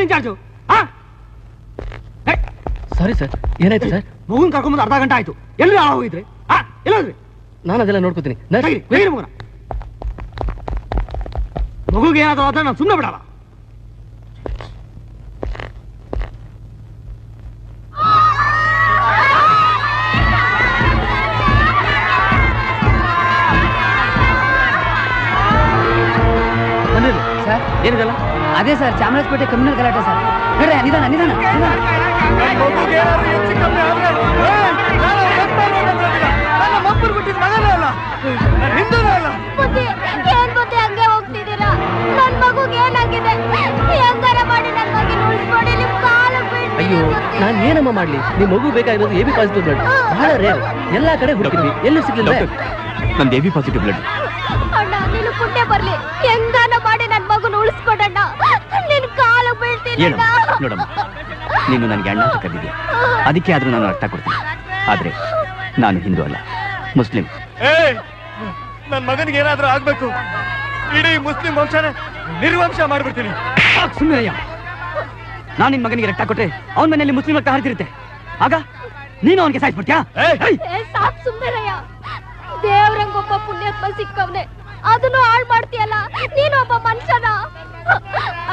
Incharge? Sorry sir, ಏನಾಯ್ತು sir? ಮಗುನ್ ಕರ್ಕೊಂಬಂದು ಅರ್ಧ ಗಂಟೆ ಆಯ್ತು. ಎಲ್ಲಿ ಹೋಗಿದ್ರಿ? ಎಲ್ಲೋದ್ರಿ? ನಾನು ಅದೆಲ್ಲ ನೋಡ್ಕೋತೀನಿ. ಮಗುಗೆ ಏನಾದ್ರು ಆದ್ರೆ ನಾನು ಸುಮ್ಮನೆ ಬಿಡಲ್ಲ. ಸರ್ ಏನಿದಲ್ಲ? ಅದೇ ಸರ್, ಚಾಮರಾಜಪೇಟೆ ಕಮ್ಯುನಲ್ ಗಲಾಟೆ ಸರ್. ನೋಡ್ರಿ, ನಿಧಾನ ನಿಧಾನ. ಹಂಗೆ ಹೋಗ್ತಿದ್ದೀರಾ? ನನ್ ಮಗುಗೆ ಏನಾಗಿದೆ? ಹೆಂಗಾರ ಮಾಡಿ ನನ್ ಮಗಿನ ಉಳಿಸ್ಕೊಡಿ. ನಿಮ್ ಕಾಲ ಬಿಟ್ಟು. ಅಯ್ಯೋ, ನಾನ್ ಏನಮ್ಮ ಮಾಡ್ಲಿ? ನಿಮ್ ಮಗು ಬೇಕಾಗಿರೋದು AB ಪಾಸಿಟಿವ್ ಬ್ಲಡ್. ಬಹಳ ರೇರ್. ಎಲ್ಲಾ ಕಡೆ ಹುಡುಕಿದ್ವಿ, ಎಲ್ಲೂ ಸಿಗ್ಲಿಲ್ಲ. ನಂದು AB ಪಾಸಿಟಿವ್ ಬ್ಲಡ್. ಅಣ್ಣ, ನೀನು ಪುಣ್ಯ ಬರ್ಲಿ. ಹೆಂಗಾನ ಮಾಡಿ ನನ್ ಮಗುನ ಉಳಿಸ್ಕೊಡಣ್ಣ. ನಿನ್ ಕಾಲ ಬೀಳ್ತೀನಿ. ನೋಡಮ್ಮ, ನೀನು ನನಗೆ ಅಣ್ಣ ಅಂತ ಕರೆದಿದ್ಯಾ, ಅದಕ್ಕೆ ಆದ್ರೂ ನಾನು ಅರ್ಥ ಕೊಡ್ತೀನಿ. ಆದ್ರೆ ನಾನು ಹಿಂದೂ ಅಲ್ಲ, ಮುಸ್ಲಿಂ. ನನ್ ಮಗನಿಗೆ ಏನಾದ್ರೂ ಆಗ್ಬೇಕು, ಇಡೀ ಮುಸ್ಲಿಂ ವಂಶನ ನಿರ್ವಂಶ ಮಾಡ್ಬಿಡ್ತೀನಿ. ಸುಮ್ಮನೆ ನಾನು ನಿನ್ ಮಗನಿಗೆ ರಕ್ತ ಕೊಟ್ರೆ ಅವನ ಮನೆಯಲ್ಲಿ ಮುಸ್ಲಿಂ ರಕ್ತ ಹರಿದಿರುತ್ತೆ. ಆಗ ನೀನು ಅವನಿಗೆ ಸಾಯಿಸ್ಬಿಡ್ತೀಯಾ? ಸಾಕ್ ಸುಮ್ಮನೆರಯ್ಯ. ದೇವ್ರಂಗೊಬ್ಬ ಪುಣ್ಯಾತ್ಮ ಸಿಕ್ಕವ್ನೆ, ಅದನ್ನು ಹಾಳು ಮಾಡ್ತೀಯಲ್ಲ. ನೀನೊಬ್ಬ ಮನುಷ್ಯನ.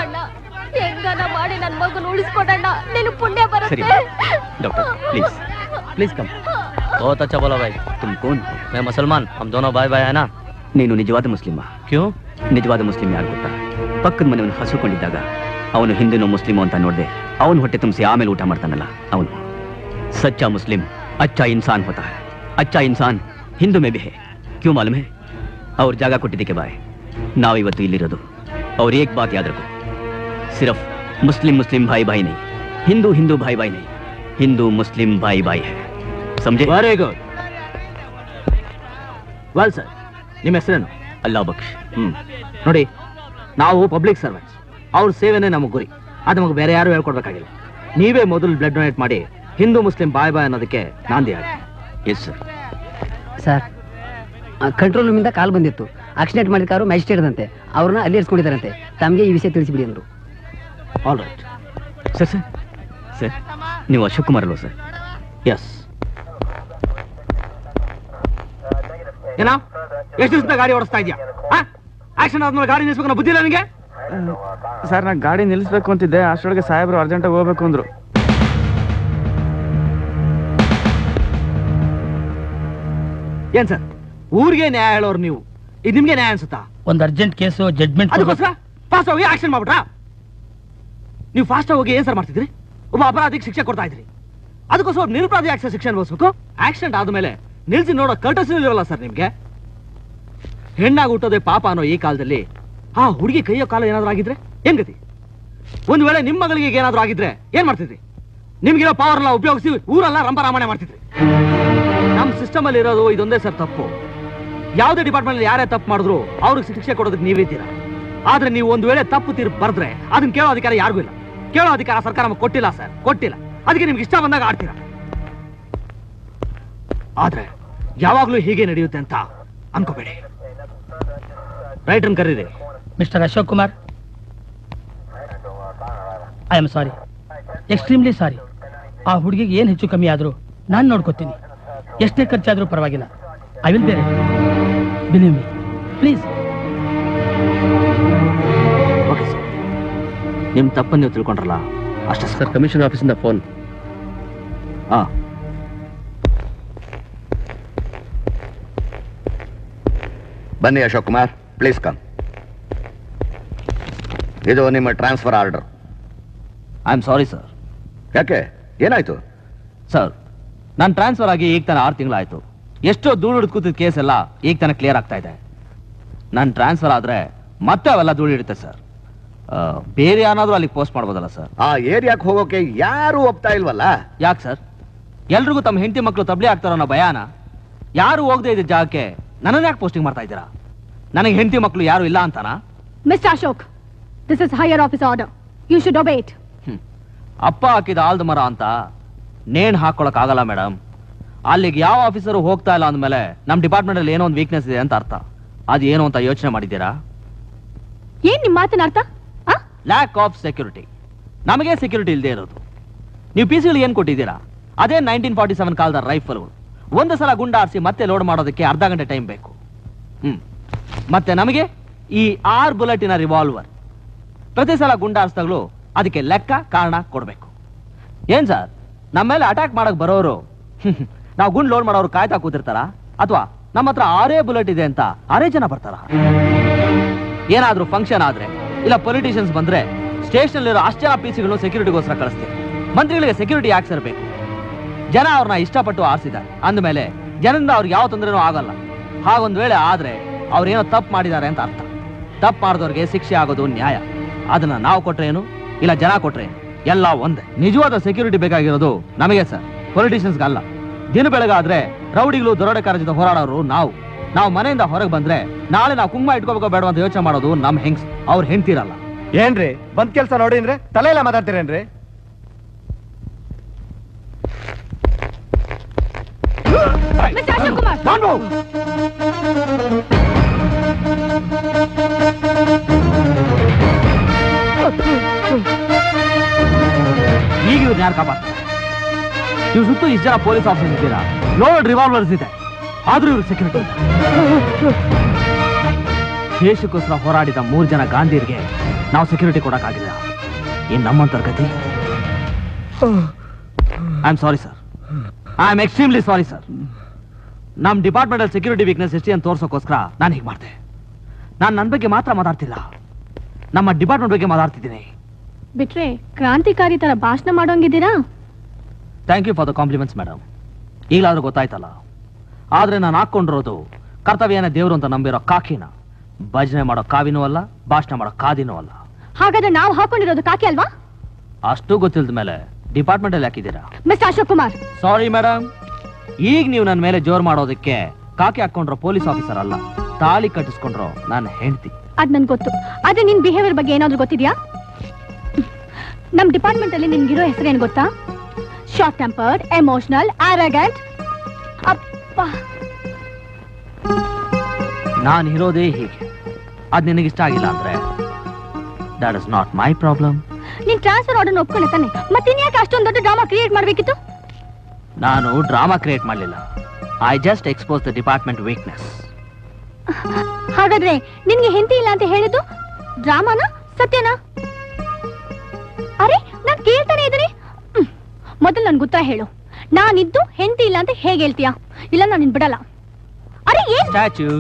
ಅಣ್ಣ, ಹೆಂಗನ ಮಾಡಿ ನನ್ ಮಗನ ಉಳಿಸ್ಕೊಡಣ್ಣ. ನೀನು ಪುಣ್ಯ ಬರುತ್ತೆ. Doctor please please come. बहुत अच्छा बोला भाई. तुम कौन? मैं मुसलमान. हम दोनों भाई भाई है ना. ನೀನು ನಿಜವಾದ ಮುಸ್ಲಿಮ? क्यों? ನಿಜವಾದ ಮುಸ್ಲಿಂ ಯಾರು ಗೊತ್ತಾ? ಪಕ್ಕದ ಮನೆಯವನು ಹಸುಕೊಂಡಿದ್ದಾಗ ಅವನು ಹಿಂದೂನೋ ಮುಸ್ಲಿಮೋ ಅಂತ ನೋಡಿದೆ ಅವನು ಹೊಟ್ಟೆ ತುಂಬಿಸಿ ಆಮೇಲೆ ಊಟ ಮಾಡ್ತಾನಲ್ಲ ಅವನು. सच्चा मुस्लिम अच्छा इंसान होता है. अच्छा इंसान हिंदू में भी है. क्यों मालूम है? ಅವ್ರ ಜಾಗ ಕೊಟ್ಟಿದ್ದಕ್ಕೆ ಬಾಯ್ ನಾವಿವತ್ತು ಇಲ್ಲಿರೋದು. और एक बात याद रखो, सिर्फ मुस्लिम मुस्लिम भाई भाई नहीं, हिंदू हिंदू भाई भाई नहीं, हिंदू मुस्लिम भाई भाई है. समझे? Very good. ವೆಲ್ ಸರ್, ನಿಮ್ಮ ಹೆಸರೇನು? ಅಲ್ಲಾ ಬಕ್ಷ್. ನೋಡಿ, ನಾವು ಪಬ್ಲಿಕ್ ಸರ್ವೆಂಟ್ಸ್. ಅವ್ರ ಸೇವೆನೇ ನಮಗೆ ಗುರಿ. ಅದು ನಮಗೆ ಬೇರೆ ಯಾರು ಹೇಳ್ಕೊಡ್ಬೇಕಾಗಿಲ್ಲ. ನೀವೇ ಮೊದಲು ಬ್ಲಡ್ ಡೊನೇಟ್ ಮಾಡಿ ಹಿಂದೂ ಮುಸ್ಲಿಂ ಬಾಯ್ ಬಾಯ್ ಅನ್ನೋದಕ್ಕೆ ನಾಂದಿ ಆಗಿ. Yes sir. ಸರ್, ಕಂಟ್ರೋಲ್ ರೂಮಿಂದ ಕಾಲ್ ಬಂದಿತ್ತು. ಆಕ್ಸಿಡೆಂಟ್ ಮಾಡಿದ ಕಾರು ಮ್ಯಾಜಿಸ್ಟ್ರೇಟ್ದಂತೆ. ಅವ್ರನ್ನ ಅಲ್ಲಿ ಇರಿಸ್ಕೊಂಡಿದ್ದಾರಂತೆ. ತಮಗೆ ಈ ವಿಷಯ ತಿಳಿಸಿಬಿಡಿ ಅಂದರು. All right sir. Sir sir, ನೀವು ಅಶೋಕ್ ಕುಮಾರ್ ಅಲ್ವಾ ಸರ್? ಎಸ್. ಏನೋ ಎಷ್ಟು ದಿವಸದ ಗಾಡಿ ಓಡಿಸ್ತಾ ಇದೆಯಾ? ಆಕ್ಷನ್ ಆದ್ಮೇಲೆ ಗಾಡಿ ನಿಲ್ಸ್ಬೇಕು ಬುದ್ಧಿ ಇಲ್ಲ ನಿಮಗೆ? ಸರ್, ನಾನು ಗಾಡಿ ನಿಲ್ಲಿಸ್ಬೇಕು ಅಂತಿದ್ದೆ, ಅಷ್ಟೊಳಗೆ ಸಾಹೇಬ್ರು ಅರ್ಜೆಂಟಾಗಿ ಹೋಗ್ಬೇಕು ಅಂದ್ರು. ಏನ್ ಸರ್, ಊರಿಗೆ ನ್ಯಾಯ ಹೇಳೋರು ನೀವು, ಇದು ನಿಮ್ಗೆ ನ್ಯಾಯ ಅನ್ಸುತ್ತಾ? ಒಂದು ಅರ್ಜೆಂಟ್ ಕೇಸು, ಜಡ್ಜ್ಮೆಂಟ್. ಅದಕ್ಕೋಸ್ಕರ ಫಾಸ್ಟ್ ಹೋಗಿ ಆಕ್ಷನ್ ಮಾಡ್ಬಿಟ್ರಾ? ನೀವು ಫಾಸ್ಟ್ ಹೋಗಿ ಏನ್ ಸರ್ ಮಾಡ್ತಿದ್ರಿ? ಒಬ್ಬ ಅಪರಾಧಿಗೆ ಶಿಕ್ಷೆ ಕೊಡ್ತಾ ಇದ್ರಿ. ಅದಕ್ಕೋಸ್ಕರ ನಿರಪರಾಧಿ ಆಕ್ಷನ್ ಶಿಕ್ಷೆ ಅನುಭವಿಸ್ಬೇಕು. ಆಕ್ಸಿಡೆಂಟ್ ಆದ್ಮೇಲೆ ನಿಲ್ಸಿ ನೋಡೋ ಕರ್ಟಸಿ ಇಲ್ವಲ್ಲ ಸರ್ ನಿಮ್ಗೆ? ಹೆಣ್ಣಾಗಿ ಹುಟ್ಟೋದೇ ಪಾಪ ಅನ್ನೋ ಈ ಕಾಲದಲ್ಲಿ ಆ ಹುಡುಗಿ ಕೈಯೋ ಕಾಲ ಏನಾದ್ರೂ ಆಗಿದ್ರೆ ಏನ್ ಗತಿ? ಒಂದ್ ವೇಳೆ ನಿಮ್ಮ ಮಗಳಿಗೆ ಏನಾದ್ರೂ ಆಗಿದ್ರೆ ಏನ್ ಮಾಡ್ತಿದ್ರಿ? ನಿಮ್ಗಿರೋ ಪವರ್ ಎಲ್ಲ ಉಪಯೋಗಿಸಿ ಊರೆಲ್ಲ ರಂಪರಾಮಣೆ ಮಾಡ್ತಿದ್ರಿ. ನಮ್ ಸಿಸ್ಟಮ್ ಅಲ್ಲಿ ಇರೋದು ಇದೊಂದೇ ಸರ್ ತಪ್ಪು. ಯಾವುದೇ ಡಿಪಾರ್ಟ್ಮೆಂಟ್ ಯಾರೇ ತಪ್ಪು ಮಾಡಿದ್ರು ಅವ್ರಿಗೆ ಶಿಕ್ಷೆ ಕೊಡೋದಕ್ಕೆ ನೀವಿದ್ದೀರಾ. ಆದ್ರೆ ನೀವು ಒಂದ್ ವೇಳೆ ತಪ್ಪು ತೀರ್ಪು ಬರೆದ್ರೆ ಅದನ್ನ ಕೇಳೋ ಅಧಿಕಾರ ಯಾರಿಗೂ ಇಲ್ಲ. ಕೇಳೋ ಅಧಿಕಾರ ಸರ್ಕಾರ ನಮಗೆ ಕೊಟ್ಟಿಲ್ಲ ಸರ್, ಕೊಟ್ಟಿಲ್ಲ. ಅದಕ್ಕೆ ನಿಮ್ಗೆ ಇಷ್ಟ ಬಂದಾಗ ಆಡ್ತೀರಾ. ಆದ್ರೆ ಯಾವಾಗ್ಲೂ ಹೀಗೆ ನಡೆಯುತ್ತೆ ಅಂತ ಅನ್ಕೋಬೇಡಿ. ರೈಟರ್ನ್ ಕರೀರಿ. Mister Ashok Kumar, I am sorry, extremely sorry. ಆ ಹುಡುಗಿಗೆ ಏನು ಹೆಚ್ಚು ಕಮ್ಮಿ ಆದರೂ ನಾನು ನೋಡ್ಕೋತೀನಿ. ಎಷ್ಟೇ ಖರ್ಚಾದರೂ ಪರವಾಗಿಲ್ಲ. ಐ ವಿಲ್ ಬೇರೆ. Believe me please. Okay sir, ನಿಮ್ಮ ತಪ್ಪನ್ನು ನೀವು ತಿಳ್ಕೊಂಡ್ರಲ್ಲ ಅಷ್ಟೇ ಸರ್. ಕಮಿಷನ್ ಆಫೀಸಿಂದ ಫೋನ್. ಬನ್ನಿ ಅಶೋಕ್ ಕುಮಾರ್, ಪ್ಲೀಸ್ ಕಮ್. ಇದು ನಿಮ್ಮ transfer order. I am sorry sir. ಯಾಕೆ, ಏನಾಯ್ತು? ಸರ್, ನಾನು ಟ್ರಾನ್ಸ್ಫರ್ ಆಗಿ ಈಗ ತಾನೆ 6 ತಿಂಗಳಾಯ್ತು. ಎಷ್ಟೋ ಧೂಳು ಹಿಡಿದು ಕೂತಿದ್ದ ಕೇಸ್ ಎಲ್ಲ ಈಗ ತಾನೆ ಕ್ಲಿಯರ್ ಆಗ್ತಾ ಇದೆ. ನಾನು ಟ್ರಾನ್ಸ್ಫರ್ ಆದ್ರೆ ಮತ್ತೆ ಅವೆಲ್ಲ ಧೂಳು ಹಿಡಿತೆ ಸರ್. ಬೇರೆ ಏನಾದರೂ ಅಲ್ಲಿಗೆ ಪೋಸ್ಟ್ ಮಾಡ್ಬೋದಲ್ಲ ಸರ್? ಆ ಏರಿಯಾಕ್ಕೆ ಹೋಗೋಕೆ ಯಾರು ಒಪ್ತಾ ಇಲ್ವಲ್ಲ? ಯಾಕೆ ಸರ್? ಎಲ್ರಿಗೂ ತಮ್ಮ ಹೆಂಡತಿ ಮಕ್ಕಳು ತಬ್ಲಿ ಆಗ್ತಾರೋ ಅನ್ನೋ ಭಯಾನ? ಯಾರು ಹೋಗದೆ ಇದ್ದ ಜಾಗಕ್ಕೆ ನನ್ನನ್ನು ಯಾಕೆ ಪೋಸ್ಟಿಂಗ್ ಮಾಡ್ತಾ ಇದ್ದೀರಾ? ನನಗೆ ಹೆಂಡತಿ ಮಕ್ಕಳು ಯಾರು ಇಲ್ಲ ಅಂತಾನಾ? Mister Ashok, this is higher office order. You should obey it. ಅಪ್ಪ ಹಾಕಿದ ಆಲ್ದ ಮರ ಅಂತ ನೇಣು ಹಾಕೊಳಕ್ ಆಗಲ್ಲ ಮೇಡಮ್. ಅಲ್ಲಿಗೆ ಯಾವ ಆಫೀಸರು ಹೋಗ್ತಾ ಇಲ್ಲ ಅಂದ್ಮೇಲೆ ನಮ್ಮ ಡಿಪಾರ್ಟ್ಮೆಂಟ್ ಅಲ್ಲಿ ಏನೋ ಒಂದು ವೀಕ್ನೆಸ್ ಇದೆ ಅಂತ ಅರ್ಥ. ಅದು ಏನು ಅಂತ ಯೋಚನೆ ಮಾಡಿದ್ದೀರಾ? ಏನ್ ನಿಮ್ಮ ಮಾತಿನ ಅರ್ಥ? Lack of security. ನಮಗೆ ಸೆಕ್ಯೂರಿಟಿ ಇಲ್ಲದೆ ಇರೋದು. ನೀವು ಪಿಸಿಗಳು ಏನ್ ಕೊಟ್ಟಿದ್ದೀರಾ? ಅದೇ 1947 ಕಾಲದ ರೈಫಲ್. ಒಂದು ಸಲ ಗುಂಡಾರಿಸಿ ಮತ್ತೆ ಲೋಡ್ ಮಾಡೋದಕ್ಕೆ ಅರ್ಧ ಗಂಟೆ ಟೈಮ್ ಬೇಕು. ಮತ್ತೆ ನಮಗೆ ಈ 6 ಬುಲೆಟಿನ ರಿವಾಲ್ವರ್. ಪ್ರತಿ ಸಲ ಗುಂಡಾರಿಸಿದಾಗಲೂ ಅದಕ್ಕೆ ಲೆಕ್ಕ ಕಾರಣ ಕೊಡ್ಬೇಕು. ಏನ್ ಸರ್, ನಮ್ಮ ಮೇಲೆ ಅಟ್ಯಾಕ್ ಮಾಡಕ್ ಬರೋರು ನಾವು ಗುಂಡ್ ಲೋಡ್ ಮಾಡೋರು ಕಾಯ್ತಾ ಕೂತಿರ್ತಾರ, ಅಥವಾ ನಮ್ಮ ಹತ್ರ 6 ಬುಲೆಟ್ ಇದೆ ಅಂತ 6 ಜನ ಬರ್ತಾರ? ಏನಾದ್ರೂ ಫಂಕ್ಷನ್ ಆದ್ರೆ ಇಲ್ಲ ಪೊಲಿಟಿಷಿಯನ್ಸ್ ಬಂದ್ರೆ ಸ್ಟೇಷನ್ ಅಷ್ಟು ಜನ ಪಿಸಿಗಳು ಸೆಕ್ಯೂರಿಟಿಗೋಸ್ಕರ ಕಳಿಸ್ತೀವಿ. ಮಂತ್ರಿಗಳಿಗೆ ಸೆಕ್ಯೂರಿಟಿ ಯಾಕೆ ಸೇರ್ಬೇಕು? ಜನ ಅವ್ರನ್ನ ಇಷ್ಟಪಟ್ಟು ಆರಿಸಿದ್ದಾರೆ ಅಂದಮೇಲೆ ಜನರಿಂದ ಅವ್ರಿಗೆ ಯಾವ ತೊಂದರೆನೂ ಆಗಲ್ಲ. ಹಾಗೊಂದ್ ವೇಳೆ ಆದ್ರೆ ಅವ್ರೇನೋ ತಪ್ಪು ಮಾಡಿದ್ದಾರೆ ಅಂತ ಅರ್ಥ. ತಪ್ಪು ಮಾಡಿದವ್ರಿಗೆ ಶಿಕ್ಷೆ ಆಗೋದು ನ್ಯಾಯ. ಅದನ್ನ ನಾವು ಕೊಟ್ರೇನು ಇಲ್ಲ ಜನ ಕೊಟ್ರೇನು ಎಲ್ಲ ಒಂದೇ. ನಿಜವಾದ ಸೆಕ್ಯೂರಿಟಿ ಬೇಕಾಗಿರೋದು ನಮಗೆ ಸರ್, ಪೊಲಿಟಿಷಿಯನ್ಸ್ಗೆ ಅಲ್ಲ. ದಿನ ಬೆಳಗಾದ್ರೆ ರೌಡಿಗಳು ದರೋಡೆಕಾರ ಜೊತೆ ಹೋರಾಡೋರು ನಾವು ಮನೆಯಿಂದ ಹೊರಗೆ ಬಂದ್ರೆ ನಾಳೆ ನಾವು ಕುಂಕುಮ ಇಟ್ಕೋಬೇಕೋ ಬೇಡ ಅಂತ ಯೋಚನೆ ಮಾಡೋದು ನಮ್ ಹೆಂಗ್ಸ್. ಅವ್ರು ಹೆಂಡ್ತಿರಲ್ಲ. ಏನ್ರಿ ಬಂದ್ ಕೆಲ್ಸ ನೋಡಿ ಅಂದ್ರೆ ತಲೆ ಎಲ್ಲ ಮಾತಾಡ್ತೀರೇನ್ರಿ? ಈಗ ಇವ್ರನ್ನ ಯಾರು ಕಾಪಾಡ್ತಾರೆ? ಇವ್ರು ಸುತ್ತು ಇಷ್ಟು ಜನ ಪೊಲೀಸ್ ಆಫೀಸರ್ ಇದ್ದೀರಾ, ಲೋಡ್ ರಿವಾಲ್ವರ್ಸ್ ಇದೆ, ಆದ್ರೂ ಇವ್ರು ಸೆಕ್ಯೂರಿಟಿ. ದೇಶಕ್ಕೋಸ್ಕರ ಹೋರಾಡಿದ 3 ಜನ ಗಾಂಧಿಯರಿಗೆ ನಾವು ಸೆಕ್ಯೂರಿಟಿ ಕೊಡಕ್ಕಾಗಿಲ್ಲ. ಇನ್ ನಮ್ಮಂತರ ಗತಿ. I am sorry sir, I am extremely sorry sir. ನಮ್ಮ ಡಿಪಾರ್ಟ್ಮೆಂಟ್ ಅಲ್ಲಿ ಸೆಕ್ಯೂರಿಟಿ ವೀಕ್ನೆಸ್ ಎಷ್ಟು ಅಂತ ತೋರ್ಸೋಕ್ಕೋಸ್ಕರ ನಾನು ಹೀಗೆ ಮಾಡಿದೆ. ನಾನು ನನ್ನ ಬಗ್ಗೆ ಮಾತ್ರ ಮಾತಾಡ್ತಿಲ್ಲ, ನಮ್ಮ ಡಿಪಾರ್ಟ್ಮೆಂಟ್ ಬಗ್ಗೆ ಮಾತಾಡ್ತಿದ್ದೀನಿ. ಬಿಟ್ರೆ ಕ್ರಾಂತಿಕಾರಿ ತರ ಭಾಷಣ ಮಾಡೋಂಗಿದ್ದೀರಾ? Thank you for the compliments madam. ಈಗಲಾದ್ರೂ ಗೊತ್ತಾಯ್ತಲ್ಲ. ಆದ್ರೆ ನಾನು ಹಾಕೊಂಡಿರೋದು ಕರ್ತವ್ಯನ ದೇವರು ಅಂತ ನಂಬಿರೋ ಕಾಕಿನ. ಭಜನೆ ಮಾಡೋ ಕಾವಿನೂ ಅಲ್ಲ, ಭಾಷಣ ಮಾಡೋ ಕಾದಿನೂ ಅಲ್ಲ. ಹಾಗಾದ್ರೆ ನಾವು ಹಾಕೊಂಡಿರೋದು ಕಾಕಿ ಅಲ್ವಾ? ಅಷ್ಟು ಗೊತ್ತಿಲ್ದ ಮೇಲೆ ಡಿಪಾರ್ಟ್ಮೆಂಟ್ ಅಲ್ಲಿ ಹಾಕಿದ್ದೀರಾ? Mister Ashok Kumar, sorry madam. ಈಗ ನೀವು ನನ್ನ ಮೇಲೆ ಜೋರ್ ಮಾಡೋದಕ್ಕೆ ಕಾಕಿ ಹಾಕೊಂಡ್ರೋ ಪೊಲೀಸ್ ಆಫೀಸರ್ ಅಲ್ಲ, ತಾಳಿ ಕಟ್ಟಿಸ್ಕೊಂಡ್ರೋ ನಾನು ಹೆಂಡ್ತಿ. ಅದ್ ನನ್ ಗೊತ್ತು. ಆದ್ರೆ ನಿನ್ ಬಿಹೇವಿಯರ್ ಬಗ್ಗೆ ಏನಾದ್ರೂ ಗೊತ್ತಿದ್ಯಾ? ನಮ್ ಡಿಪಾರ್ಟ್ಮೆಂಟ್ ಅಲ್ಲಿ ನಿನ್ಗಿರೋ ಹೆಸರೇನ್ ಗೊತ್ತಾ? Short tempered, emotional, arrogant. ಅಪ್ಪ, ನಾನು ಇರೋದೇ ಹೀಗೆ. ಅದ್ ನಿನಗಿಷ್ಟ ಆಗಿಲ್ಲ ಅಂದ್ರೆ that is not my problem. ನೀನ್ ಟ್ರಾನ್ಸ್ಫರ್ ಆರ್ಡರ್ ಒಪ್ಕೊಂಡೆ ತಾನೆ, ಮತ್ತಿನ್ ಯಾಕೆ ಅಷ್ಟೊಂದು ದೊಡ್ಡ ಡ್ರಾಮಾ ಕ್ರಿಯೇಟ್ ಮಾಡ್ಬೇಕಿತ್ತು? ನಾನು ಡ್ರಾಮಾ ಕ್ರಿಯೇಟ್ ಮಾಡಲಿಲ್ಲ. I just expose the department weakness. ಹಾಗಾದ್ರೆ ನಿನ್ಗೆ ಹೆಂಡತಿ ಇಲ್ಲ ಅಂತ ಹೇಳಿದ್ದು ಡ್ರಾಮಾನ ಸತ್ಯನಾ? ಅರೆ, ನಾನ್ ಕೇಳ್ತಾನೆ ಇದ್ದೀನಿ. ಮೊದಲು ನನ್ಗೆ ಉತ್ತರ ಹೇಳು. ನಾನಿದ್ದು ಹೆಂಡತಿ ಇಲ್ಲ ಅಂತ ಹೇಗೆ ಹೇಳ್ತೀಯಾ? ಇಲ್ಲ ನಾನು ನಿನ್ ಬಿಡಲ್ಲ. ಅರೆ ಏನ್ ಸ್ಟ್ಯಾಚ್ಯೂ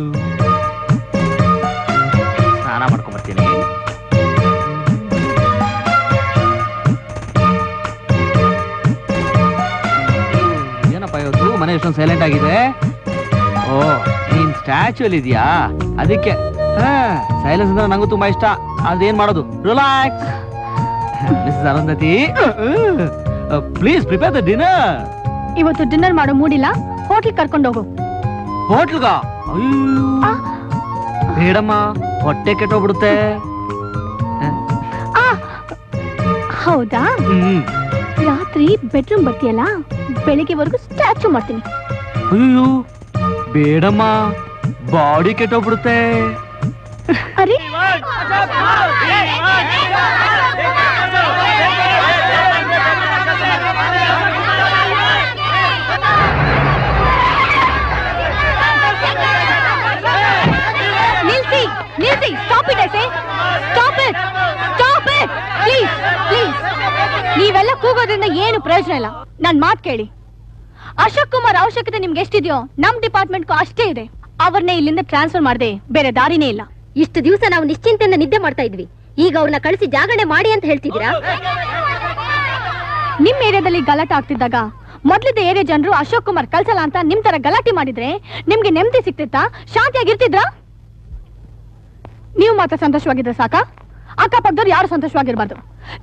ಸ್ನಾನ ಮಾಡ್ಕೊಂಡ್ಬರ್ತೀನಿ. ಏನಪ್ಪ ಇವತ್ತು ಮನೆ ಎಷ್ಟೊಂದು ಸೈಲೆಂಟ್ ಆಗಿದೆ? ಓ, ನೀನ್ ಸ್ಟ್ಯಾಚ್ಯೂ ಅಲ್ಲಿ ಇದೆಯಾ? ಅದಕ್ಕೆ ಸೈಲೆನ್ಸ್ ಅಂದ್ರೆ ನಂಗೂ ತುಂಬಾ ಇಷ್ಟ. ಅದೇನ್ ಮಾಡೋದು? Relax. Miss Arundhati, please prepare the dinner. ಇವತ್ತು ಡಿನ್ನರ್ ಮಾಡೋ ಮೂಡಿಲ್ಲ, ಹೋಟ್ಲ್ ಕರ್ಕೊಂಡೋಗು. ಹೋಟ್ಲ್ಗ? ಬೇಡಮ್ಮ, ಹೊಟ್ಟೆ ಕೆಟ್ಟೋಗ್ಬಿಡುತ್ತೆ. ಹೌದಾ? ರಾತ್ರಿ ಬೆಡ್ರೂಮ್ ಬರ್ತೀಯಲ್ಲ, ಬೆಳಿಗ್ಗೆವರೆಗೂ ಸ್ಟ್ಯಾಚ್ಯೂ ಮಾಡ್ತೀನಿ. ಅಯ್ಯೋ ಬೇಡಮ್ಮ, ಬಾಡಿ ಕೆಟ್ಟೋಗ್ಬಿಡುತ್ತೆ. ಅರೆ ನಿಲ್ಸಿ, ನಿಲ್ಸಿ. Stop it. I say stop it, stop it, please, please. ನೀವೆಲ್ಲ ಕೂಗೋದ್ರಿಂದ ಏನು ಪ್ರಯೋಜನ ಇಲ್ಲ. ನನ್ ಮಾತ್ ಕೇಳಿ. ಅಶೋಕ್ ಕುಮಾರ್ ಅವಶ್ಯಕತೆ ನಿಮ್ಗೆ ಎಷ್ಟಿದೆಯೋ ನಮ್ ಡಿಪಾರ್ಟ್ಮೆಂಟ್ಗೂ ಅಷ್ಟೇ ಇದೆ. ಅವ್ರನ್ನೇ ಇಲ್ಲಿಂದ ಟ್ರಾನ್ಸ್ಫರ್ ಮಾಡದೆ ಬೇರೆ ದಾರಿನೇ ಇಲ್ಲ. ಇಷ್ಟು ದಿವಸ ನಾವು ನಿಶ್ಚಿಂತೆಯಿಂದ ನಿದ್ದೆ ಮಾಡ್ತಾ ಇದ್ವಿ, ಈಗ ಅವ್ರನ್ನ ಕಳಿಸಿ ಜಾಗರಣೆ ಮಾಡಿ ಅಂತ ಹೇಳ್ತಿದ್ದೀರಾ? ನಿಮ್ ಏರಿಯಾದಲ್ಲಿ ಗಲಾಟೆ ಆಗ್ತಿದ್ದಾಗ ಮೊದ್ಲಿದ್ದ ಏರಿಯಾ ಜನರು ಅಶೋಕ್ ಕುಮಾರ್ ಕಳ್ಸಲ್ಲ ಅಂತ ನಿಮ್ ತರ ಗಲಾಟೆ ಮಾಡಿದ್ರೆ ನಿಮ್ಗೆ ನೆಮ್ಮದಿ ಸಿಕ್ತಿತ್ತಾ? ಶಾಂತಿಯಾಗಿರ್ತಿದ್ರಾ? ನೀವು ಮಾತ್ರ ಸಂತೋಷವಾಗಿದ್ರೆ ಸಾಕ? ಅಕ್ಕಪಕ್ಕದವ್ರು ಯಾರು ಸಂತೋಷವಾಗಿರ್ಬಾರ್ದು.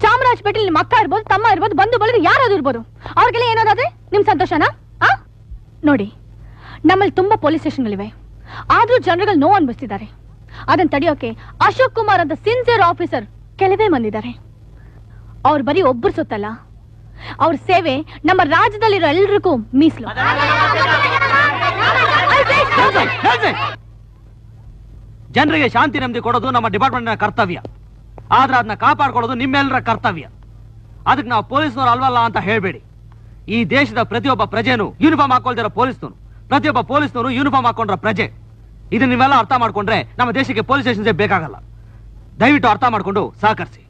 ಚಾಮರಾಜಪೇಟೆ ನಿಮ್ಮ ಅಕ್ಕ ಇರ್ಬೋದು, ತಮ್ಮ ಇರ್ಬೋದು, ಬಂಧು ಬಳಗ ಯಾರಾದ್ರೂ ಇರ್ಬೋದು. ಅವ್ರಿಗೆಲ್ಲ ಏನಾದ್ರೆ ನಿಮ್ ಸಂತೋಷನಾ? ನೋಡಿ, ನಮ್ಮಲ್ಲಿ ತುಂಬಾ ಪೊಲೀಸ್ ಸ್ಟೇಷನ್ಗಳಿವೆ, ಆದ್ರೂ ಜನರುಗಳು ನೋವು ಅನ್ಬಿಸ್ತಿದ್ದಾರೆ. ಅದನ್ನ ತಡೆಯೋಕೆ ಅಶೋಕ್ ಕುಮಾರ್ ಅಂತ ಸಿನ್ಸಿಯರ್ ಆಫೀಸರ್ ಕೆಲವೇ ಮಂದಿದ್ದಾರೆ. ಅವ್ರು ಬರೀ ಒಬ್ಬರು ಸುತ್ತಲ್ಲ, ಅವ್ರ ಸೇವೆ ನಮ್ಮ ರಾಜ್ಯದಲ್ಲಿರೋ ಎಲ್ರಿಗೂ ಮೀಸಲು. ಜನರಿಗೆ ಶಾಂತಿ ನೆಮ್ಮದಿ ಕೊಡೋದು ನಮ್ಮ ಡಿಪಾರ್ಟ್ಮೆಂಟ್ ಕರ್ತವ್ಯ. ಆದ್ರೆ ಅದನ್ನ ಕಾಪಾಡ್ಕೊಳ್ಳೋದು ನಿಮ್ಮೆಲ್ಲರ ಕರ್ತವ್ಯ. ಅದಕ್ಕೆ ನಾವು ಪೊಲೀಸ್ನವ್ರು ಅಲ್ವಲ್ಲ ಅಂತ ಹೇಳ್ಬೇಡಿ. ಈ ದೇಶದ ಪ್ರತಿಯೊಬ್ಬ ಪ್ರಜೆನು ಯೂನಿಫಾರ್ಮ್ ಹಾಕೊಳ್ದಿರೋ ಪೊಲೀಸ್ನವರು, ಪ್ರತಿಯೊಬ್ಬ ಪೊಲೀಸ್ನವರು ಯೂನಿಫಾರ್ಮ್ ಹಾಕೊಂಡ್ರ ಪ್ರಜೆ. ಇದನ್ನ ನೀವೆಲ್ಲ ಅರ್ಥ ಮಾಡ್ಕೊಂಡ್ರೆ ನಮ್ಮ ದೇಶಕ್ಕೆ ಪೊಲೀಸ್ ಸ್ಟೇಷನ್ಸೇ ಬೇಕಾಗಲ್ಲ. ದಯವಿಟ್ಟು ಅರ್ಥ ಮಾಡ್ಕೊಂಡು ಸಹಕರಿಸಿ.